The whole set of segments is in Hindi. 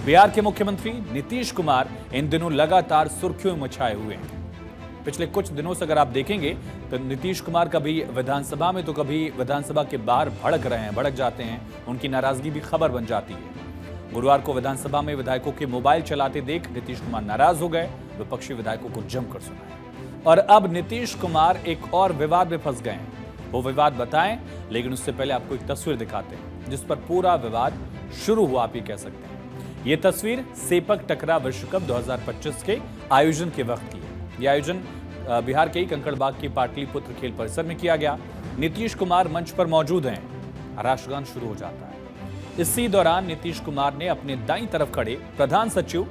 बिहार के मुख्यमंत्री नीतीश कुमार इन दिनों लगातार सुर्खियों में छाए हुए हैं। पिछले कुछ दिनों से अगर आप देखेंगे तो नीतीश कुमार कभी विधानसभा में तो कभी विधानसभा के बाहर भड़क रहे हैं, भड़क जाते हैं। उनकी नाराजगी भी खबर बन जाती है। गुरुवार को विधानसभा में विधायकों के मोबाइल चलाते देख नीतीश कुमार नाराज हो गए, विपक्षी विधायकों को जमकर सुनाया। और अब नीतीश कुमार एक और विवाद में फंस गए हैं। वो विवाद बताएं, लेकिन उससे पहले आपको एक तस्वीर दिखाते हैं जिस पर पूरा विवाद शुरू हुआ, आप ये कह सकते हैं। ये तस्वीर सेपक टकरा विश्व कप 2025 के आयोजन के वक्त की है। यह आयोजन बिहार के ही कंकड़बाग के पाटलिपुत्र खेल परिसर में किया गया। नीतीश कुमार मंच पर मौजूद हैं। राष्ट्रगान शुरू हो जाता है। इसी दौरान नीतीश कुमार ने अपने दाईं तरफ खड़े प्रधान सचिव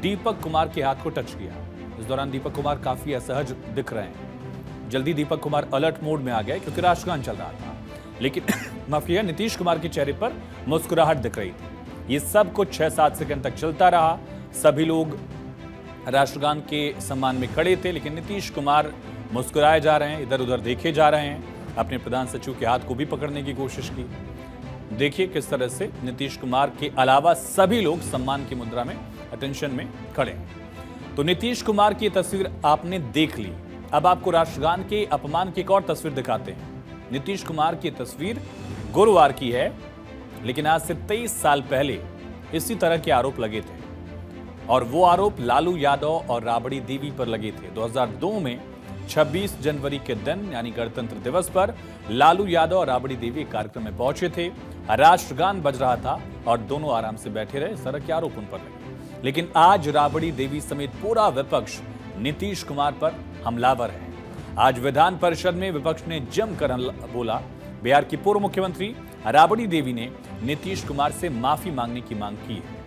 दीपक कुमार के हाथ को टच किया। इस दौरान दीपक कुमार काफी असहज दिख रहे हैं। जल्दी दीपक कुमार अलर्ट मोड में आ गए क्योंकि राष्ट्रगान चल रहा था, लेकिन माफिया नीतीश कुमार के चेहरे पर मुस्कुराहट दिख रही थी। ये सब कुछ 6-7 सेकंड तक चलता रहा। सभी लोग राष्ट्रगान के सम्मान में खड़े थे, लेकिन नीतीश कुमार मुस्कुराए जा रहे हैं, इधर उधर देखे जा रहे हैं। अपने प्रधान सचिव के हाथ को भी पकड़ने की कोशिश की। देखिए किस तरह से नीतीश कुमार के अलावा सभी लोग सम्मान की मुद्रा में, अटेंशन में खड़े हैं। तो नीतीश कुमार की तस्वीर आपने देख ली। अब आपको राष्ट्रगान के अपमान की एक और तस्वीर दिखाते हैं। नीतीश कुमार की तस्वीर गुरुवार की है, लेकिन आज से 23 साल पहले इसी तरह के आरोप लगे थे, और वो आरोप लालू यादव और राबड़ी देवी पर लगे थे। 2002 में 26 जनवरी के दिन यानी गणतंत्र दिवस पर लालू यादव और राबड़ी देवी एक कार्यक्रम में पहुंचे थे। राष्ट्रगान बज रहा था और दोनों आराम से बैठे रहे। इस तरह के आरोप उन पर लगे। लेकिन आज राबड़ी देवी समेत पूरा विपक्ष नीतीश कुमार पर हमलावर है। आज विधान परिषद में विपक्ष ने जमकर बोला। बिहार की पूर्व मुख्यमंत्री राबड़ी देवी ने नीतीश कुमार से माफी मांगने की मांग की है।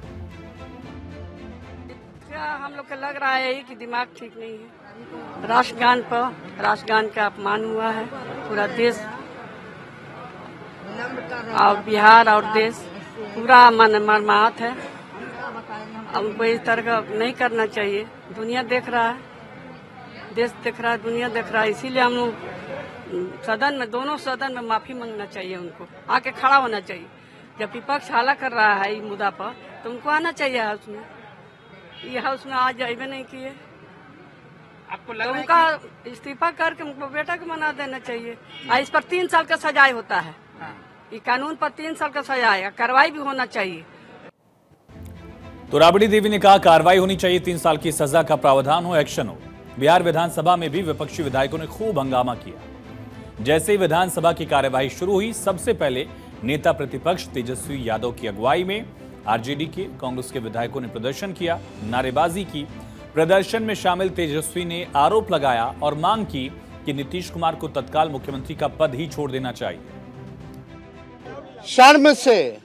क्या हम लोग को लग रहा है कि दिमाग ठीक नहीं है। राष्ट्रगान का अपमान हुआ है। पूरा देश और बिहार और देश पूरा मर्माहत है। हमको इस तरह का नहीं करना चाहिए। दुनिया देख रहा है, देश देख रहा है, दुनिया देख रहा है। इसीलिए हम लोग सदन में, दोनों सदन में माफी मांगना चाहिए। उनको आके खड़ा होना चाहिए। जब विपक्ष हाला कर रहा है इस मुद्दा पर, तो उनको आना चाहिए हाउस में। ये हाउस में आज जाइए नहीं किए। आपको लग रहा है उनका इस्तीफा करके उनको बेटा को मना देना चाहिए। इस पर 3 साल का सजाए होता है। ये कानून पर 3 साल का सजाए, कार्रवाई भी होना चाहिए। तो राबड़ी देवी ने कहा कार्रवाई होनी चाहिए, 3 साल की सजा का प्रावधान हो, एक्शन हो। बिहार विधानसभा में भी विपक्षी विधायकों ने खूब हंगामा किया। जैसे ही विधानसभा की कार्यवाही शुरू हुई, सबसे पहले नेता प्रतिपक्ष तेजस्वी यादव की अगुवाई में आरजेडी के, कांग्रेस के विधायकों ने प्रदर्शन किया, नारेबाजी की। प्रदर्शन में शामिल तेजस्वी ने आरोप लगाया और मांग की कि नीतीश कुमार को तत्काल मुख्यमंत्री का पद ही छोड़ देना चाहिए। शर्म से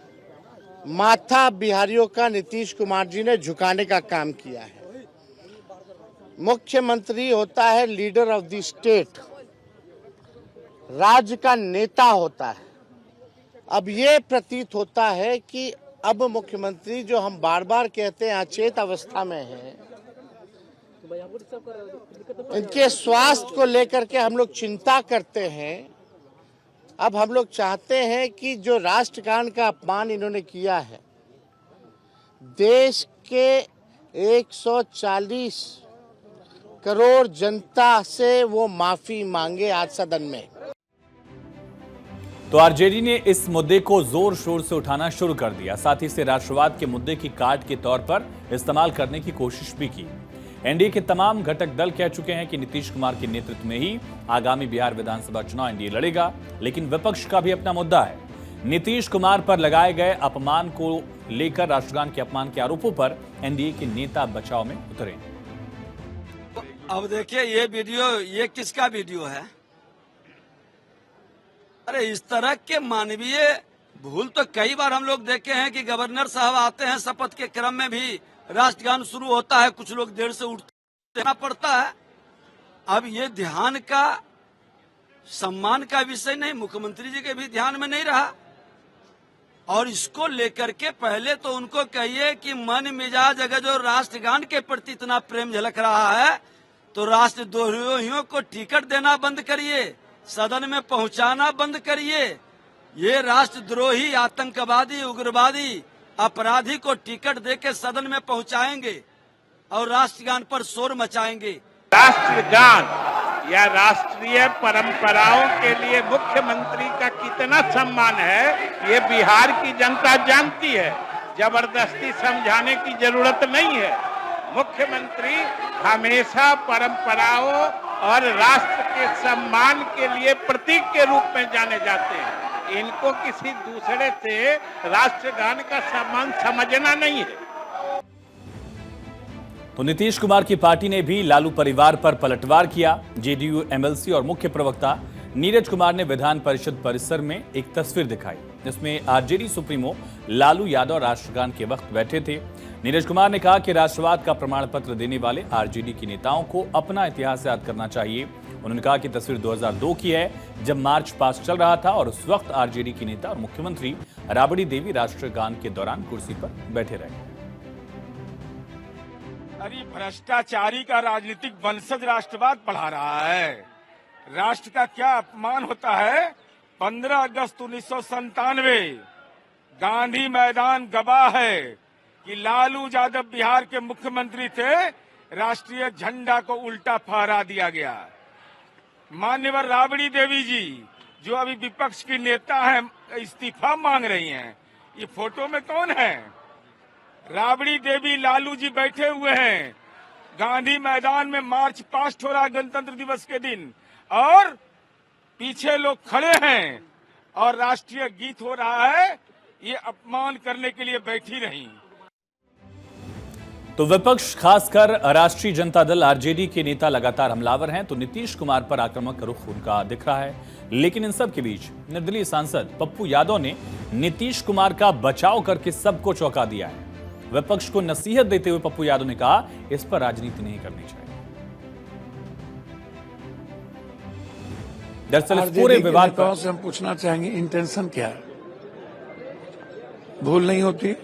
माथा बिहारियों का नीतीश कुमार जी ने झुकाने का काम किया है। मुख्यमंत्री होता है लीडर ऑफ द स्टेट, राज्य का नेता होता है। अब ये प्रतीत होता है कि अब मुख्यमंत्री, जो हम बार बार कहते हैं अचेत अवस्था में है, इनके स्वास्थ्य को लेकर के हम लोग चिंता करते हैं। अब हम लोग चाहते हैं कि जो राष्ट्रगान का अपमान इन्होंने किया है, देश के 140 करोड़ जनता से वो माफी मांगे आज सदन में। तो आरजेडी ने इस मुद्दे को जोर शोर से उठाना शुरू कर दिया। साथ ही से राष्ट्रवाद के मुद्दे की कार्ड के तौर पर इस्तेमाल करने की कोशिश भी की। एनडीए के तमाम घटक दल कह चुके हैं कि नीतीश कुमार के नेतृत्व में ही आगामी बिहार विधानसभा चुनाव एनडीए लड़ेगा। लेकिन विपक्ष का भी अपना मुद्दा है। नीतीश कुमार पर लगाए गए अपमान को लेकर, राष्ट्रगान के अपमान के आरोपों पर एनडीए के नेता बचाव में उतरे। अब देखिए ये वीडियो, ये किसका वीडियो है? अरे इस तरह के मानवीय भूल तो कई बार हम लोग देखे हैं कि गवर्नर साहब आते हैं, शपथ के क्रम में भी राष्ट्रगान शुरू होता है, कुछ लोग देर से उठना पड़ता है। अब ये ध्यान का, सम्मान का विषय नहीं, मुख्यमंत्री जी के भी ध्यान में नहीं रहा। और इसको लेकर के पहले तो उनको कहिए कि मन मिजाज अगर जो राष्ट्रगान के प्रति इतना प्रेम झलक रहा है, तो राष्ट्रद्रोहियों को टिकट देना बंद करिए, सदन में पहुंचाना बंद करिए। ये राष्ट्रद्रोही, आतंकवादी, उग्रवादी अपराधी को टिकट देके सदन में पहुंचाएंगे और राष्ट्रगान पर शोर मचाएंगे। राष्ट्रगान या राष्ट्रीय परंपराओं के लिए मुख्यमंत्री का कितना सम्मान है, ये बिहार की जनता जानती है। जबरदस्ती समझाने की जरूरत नहीं है। मुख्यमंत्री हमेशा परंपराओं और राष्ट्र के सम्मान के लिए प्रतीक के रूप में जाने जाते हैं। इनको किसी दूसरे से राष्ट्रगान का सम्मान समझना नहीं है। तो नीतीश कुमार की पार्टी ने भी लालू परिवार पर पलटवार किया। जेडीयू एमएलसी और मुख्य प्रवक्ता नीरज कुमार ने विधान परिषद परिसर में एक तस्वीर दिखाई, जिसमें आरजेडी सुप्रीमो लालू यादव राष्ट्रगान के वक्त बैठे थे। नीरज कुमार ने कहा कि राष्ट्रवाद का प्रमाण पत्र देने वाले आरजेडी के नेताओं को अपना इतिहास याद करना चाहिए। उन्होंने कहा कि तस्वीर 2002 की है, जब मार्च पास्ट चल रहा था और उस वक्त आरजेडी की नेता और मुख्यमंत्री राबड़ी देवी राष्ट्रगान के दौरान कुर्सी पर बैठे रहे। अरे भ्रष्टाचारी का राजनीतिक वंशज राष्ट्रवाद पढ़ा रहा है। राष्ट्र का क्या अपमान होता है। 15 अगस्त 1997 गांधी मैदान गवाह है कि लालू यादव बिहार के मुख्यमंत्री थे, राष्ट्रीय झंडा को उल्टा फहरा दिया गया। मान्यवर राबड़ी देवी जी जो अभी विपक्ष की नेता हैं, इस्तीफा मांग रही हैं। ये फोटो में कौन है? राबड़ी देवी लालू जी बैठे हुए हैं। गांधी मैदान में मार्च पास्ट हो रहा है गणतंत्र दिवस के दिन, और पीछे लोग खड़े हैं और राष्ट्रीय गीत हो रहा है। ये अपमान करने के लिए बैठी रही। तो विपक्ष खासकर राष्ट्रीय जनता दल आरजेडी के नेता लगातार हमलावर हैं, तो नीतीश कुमार पर आक्रामक रुख उनका दिख रहा है। लेकिन इन सब के बीच निर्दलीय सांसद पप्पू यादव ने नीतीश कुमार का बचाव करके सबको चौंका दिया है। विपक्ष को नसीहत देते हुए पप्पू यादव ने कहा, इस पर राजनीति नहीं करनी चाहिए। दरअसल इस पूरे विवाद पर से हम पूछना चाहेंगे, इंटेंशन क्या है? भूल नहीं होती,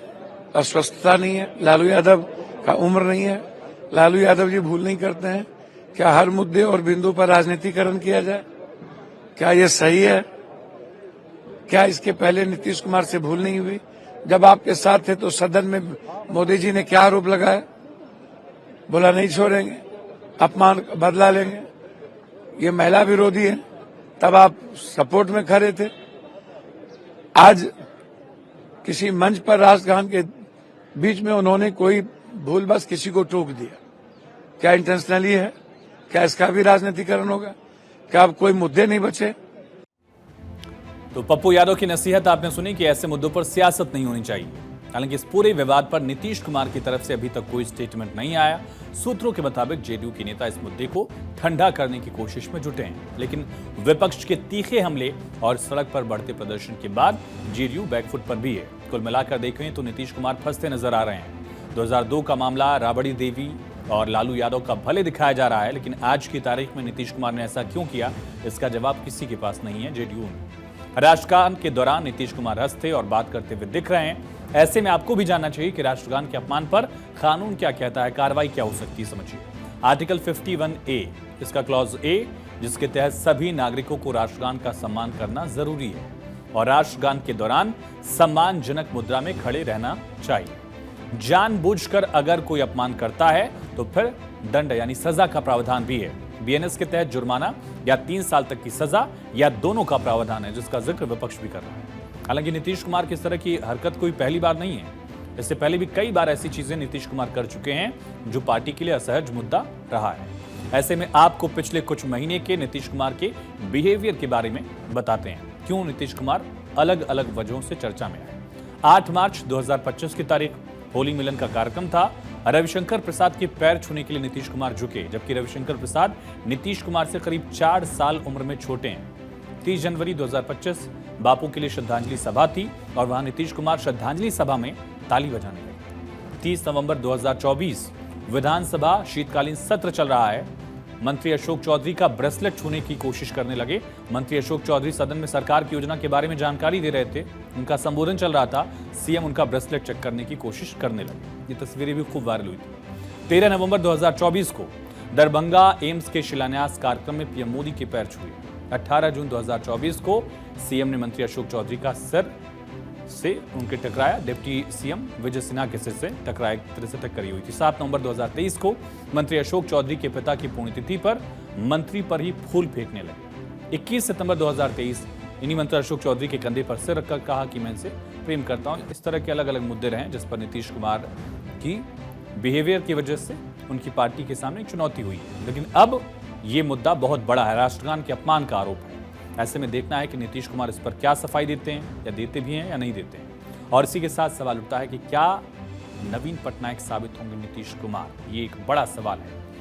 अस्वस्थता नहीं है, लालू यादव का उम्र नहीं है, लालू यादव जी भूल नहीं करते हैं। क्या हर मुद्दे और बिंदु पर राजनीतिकरण किया जाए? क्या ये सही है? क्या इसके पहले नीतीश कुमार से भूल नहीं हुई? जब आपके साथ थे तो सदन में मोदी जी ने क्या आरोप लगाया? बोला नहीं छोड़ेंगे, अपमान बदला लेंगे, ये महिला विरोधी है। तब आप सपोर्ट में खड़े थे। आज किसी मंच पर राष्ट्रगान के बीच में उन्होंने कोई भूल बस किसी को टोक दिया। क्या इंटेंशनली है? क्या इसका भी राजनीतिकरण होगा? क्या अब कोई मुद्दे नहीं बचे? तो पप्पू यादव की नसीहत आपने सुनी कि ऐसे मुद्दों पर सियासत नहीं होनी चाहिए। हालांकि इस पूरे विवाद पर नीतीश कुमार की तरफ से अभी तक कोई स्टेटमेंट नहीं आया। सूत्रों के मुताबिक जेडीयू के नेता इस मुद्दे को ठंडा करने की कोशिश में जुटे हैं, लेकिन विपक्ष के तीखे हमले और सड़क पर बढ़ते प्रदर्शन के बाद जेडीयू बैकफुट पर भी है। कुल मिलाकर देखें तो नीतीश कुमार फंसते नजर आ रहे हैं। 2002 का मामला राबड़ी देवी और लालू यादव का भले दिखाया जा रहा है, लेकिन आज की तारीख में नीतीश कुमार ने ऐसा क्यों किया, इसका जवाब किसी के पास नहीं है। जेडीयू में राष्ट्रगान के दौरान नीतीश कुमार हंसते और बात करते हुए दिख रहे हैं। ऐसे में आपको भी जानना चाहिए कि राष्ट्रगान के अपमान पर कानून क्या कहता है, कार्रवाई क्या हो सकती है। समझिए आर्टिकल 51A, इसका क्लॉज ए, जिसके तहत सभी नागरिकों को राष्ट्रगान का सम्मान करना जरूरी है और राष्ट्रगान के दौरान सम्मानजनक मुद्रा में खड़े रहना चाहिए। जानबूझकर अगर कोई अपमान करता है तो फिर दंड यानी सजा का प्रावधान भी है। बीएनएस के तहत जुर्माना या 3 साल तक की सजा या दोनों का प्रावधान है, जिसका जिक्र विपक्ष भी कर रहा है। हालांकि नीतीश कुमार की इस तरह की हरकत कोई पहली बार नहीं है। इससे पहले भी कई बार ऐसी चीजें नीतीश कुमार कर चुके हैं जो पार्टी के लिए असहज मुद्दा रहा है। ऐसे में आपको पिछले कुछ महीने के नीतीश कुमार के बिहेवियर के बारे में बताते हैं, क्यों नीतीश कुमार अलग अलग वजहों से चर्चा में आए। 8 मार्च 2025 की तारीख होली मिलन का कार्यक्रम था। रविशंकर प्रसाद के पैर छूने के लिए नीतीश कुमार झुके, जबकि रविशंकर प्रसाद नीतीश कुमार से करीब 4 साल उम्र में छोटे हैं। 30 जनवरी 2025 बापू के लिए श्रद्धांजलि सभा थी और वहां नीतीश कुमार श्रद्धांजलि सभा में ताली बजाने लगे। 30 नवंबर 2024 विधानसभा शीतकालीन सत्र चल रहा है। मंत्री अशोक चौधरी का ब्रेसलेट छूने की कोशिश करने लगे। मंत्री अशोक चौधरी सदन में सरकार की योजना के बारे में जानकारी दे रहे थे, उनका संबोधन चल रहा था। सीएम उनका ब्रेसलेट चेक करने की कोशिश करने लगे। ये तस्वीरें भी खूब वायरल हुई थी। 13 नवंबर 2024 को दरभंगा एम्स के शिलान्यास कार्यक्रम में पीएम मोदी के पैर छुए। 18 जून 2024 को सीएम ने मंत्री अशोक चौधरी का सिर से उनके टकराया। डिप्टी सीएम विजय सिन्हा के सिर से टकराया, एक तरह से टक्कर हुई थी। 7 नवंबर 2023 को मंत्री अशोक चौधरी के पिता की पुण्यतिथि पर मंत्री पर ही फूल फेंकने लगे। 21 सितंबर 2023 इन्हीं मंत्री अशोक चौधरी के कंधे पर सिर रखकर कहा कि मैं इनसे प्रेम करता हूं। इस तरह के अलग अलग मुद्दे रहे जिस पर नीतीश कुमार की बिहेवियर की वजह से उनकी पार्टी के सामने एक चुनौती हुई है। लेकिन अब ये मुद्दा बहुत बड़ा है, राष्ट्रगान के अपमान का आरोप है। ऐसे में देखना है कि नीतीश कुमार इस पर क्या सफाई देते हैं, या देते भी हैं या नहीं देते हैं। और इसी के साथ सवाल उठता है कि क्या नवीन पटनायक साबित होंगे नीतीश कुमार? ये एक बड़ा सवाल है।